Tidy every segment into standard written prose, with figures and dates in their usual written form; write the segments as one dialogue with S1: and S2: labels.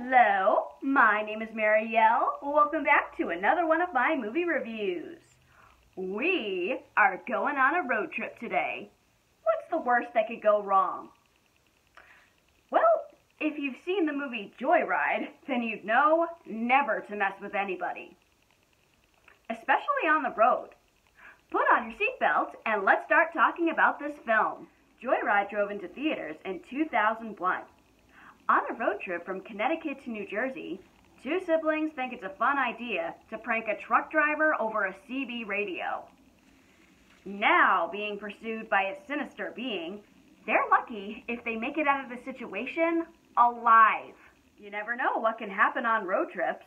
S1: Hello, my name is Marielle. Welcome back to another one of my movie reviews. We are going on a road trip today. What's the worst that could go wrong? Well, if you've seen the movie Joyride, then you'd know never to mess with anybody. Especially on the road. Put on your seatbelt and let's start talking about this film. Joyride drove into theaters in 2001. On a road trip from Connecticut to New Jersey, two siblings think it's a fun idea to prank a truck driver over a CB radio. Now being pursued by a sinister being, they're lucky if they make it out of the situation alive. You never know what can happen on road trips.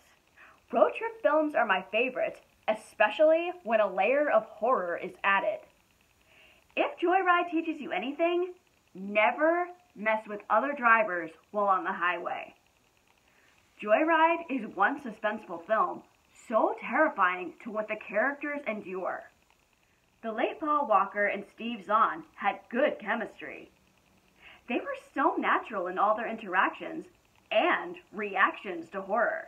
S1: Road trip films are my favorite, especially when a layer of horror is added. If Joyride teaches you anything, never mess with other drivers while on the highway. Joyride is one suspenseful film so terrifying to what the characters endure. The late Paul Walker and Steve Zahn had good chemistry. They were so natural in all their interactions and reactions to horror.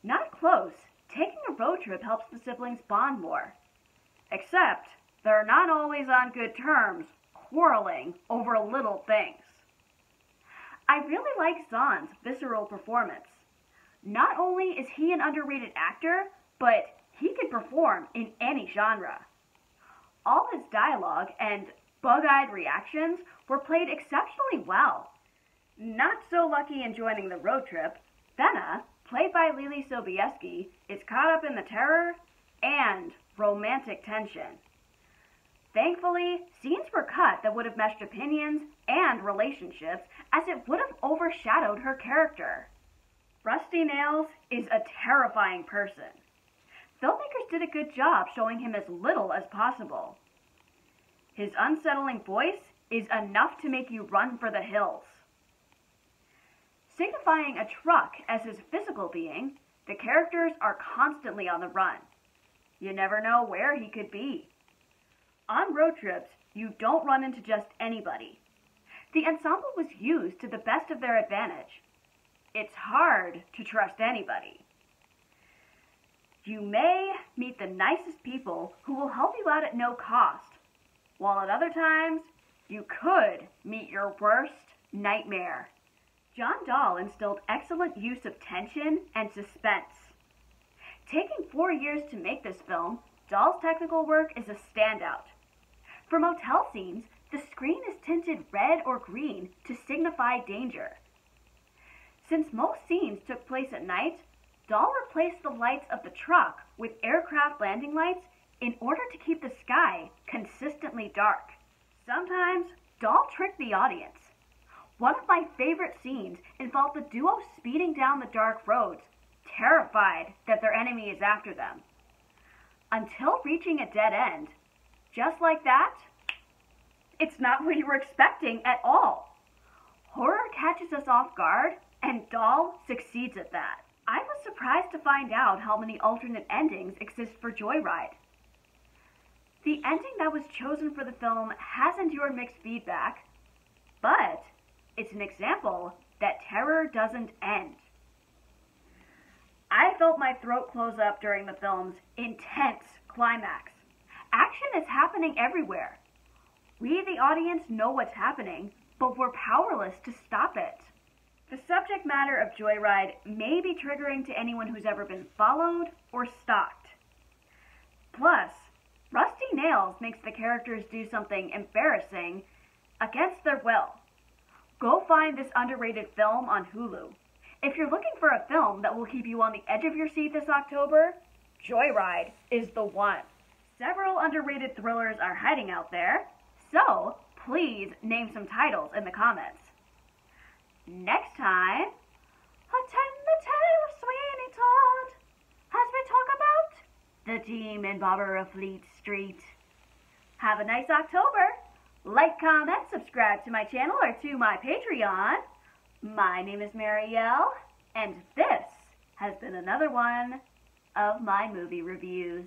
S1: Not close, taking a road trip helps the siblings bond more. Except they're not always on good terms, quarreling over little things. I really like Zahn's visceral performance. Not only is he an underrated actor, but he can perform in any genre. All his dialogue and bug-eyed reactions were played exceptionally well. Not so lucky in joining the road trip, Benna, played by Lily Sobieski, is caught up in the terror and romantic tension. Thankfully, scenes were cut that would have meshed opinions and relationships, as it would have overshadowed her character. Rusty Nails is a terrifying person. Filmmakers did a good job showing him as little as possible. His unsettling voice is enough to make you run for the hills. Signifying a truck as his physical being, the characters are constantly on the run. You never know where he could be. On road trips, you don't run into just anybody. The ensemble was used to the best of their advantage. It's hard to trust anybody. You may meet the nicest people who will help you out at no cost, while at other times, you could meet your worst nightmare. John Dahl instilled excellent use of tension and suspense. Taking 4 years to make this film, Dahl's technical work is a standout. For motel scenes, the screen is tinted red or green to signify danger. Since most scenes took place at night, Dahl replaced the lights of the truck with aircraft landing lights in order to keep the sky consistently dark. Sometimes, Dahl tricked the audience. One of my favorite scenes involved the duo speeding down the dark roads, terrified that their enemy is after them. Until reaching a dead end. Just like that, it's not what you were expecting at all. Horror catches us off guard, and Dahl succeeds at that. I was surprised to find out how many alternate endings exist for Joyride. The ending that was chosen for the film has endured mixed feedback, but it's an example that terror doesn't end. I felt my throat close up during the film's intense climax. Action is happening everywhere. We, the audience, know what's happening, but we're powerless to stop it. The subject matter of Joyride may be triggering to anyone who's ever been followed or stalked. Plus, Rusty Nails makes the characters do something embarrassing against their will. Go find this underrated film on Hulu. If you're looking for a film that will keep you on the edge of your seat this October, Joyride is the one. Several underrated thrillers are hiding out there, so please name some titles in the comments. Next time, attend the tale of Sweeney Todd as we talk about the Demon Barber of Fleet Street. Have a nice October. Like, comment, subscribe to my channel or to my Patreon. My name is Marielle, and this has been another one of my movie reviews.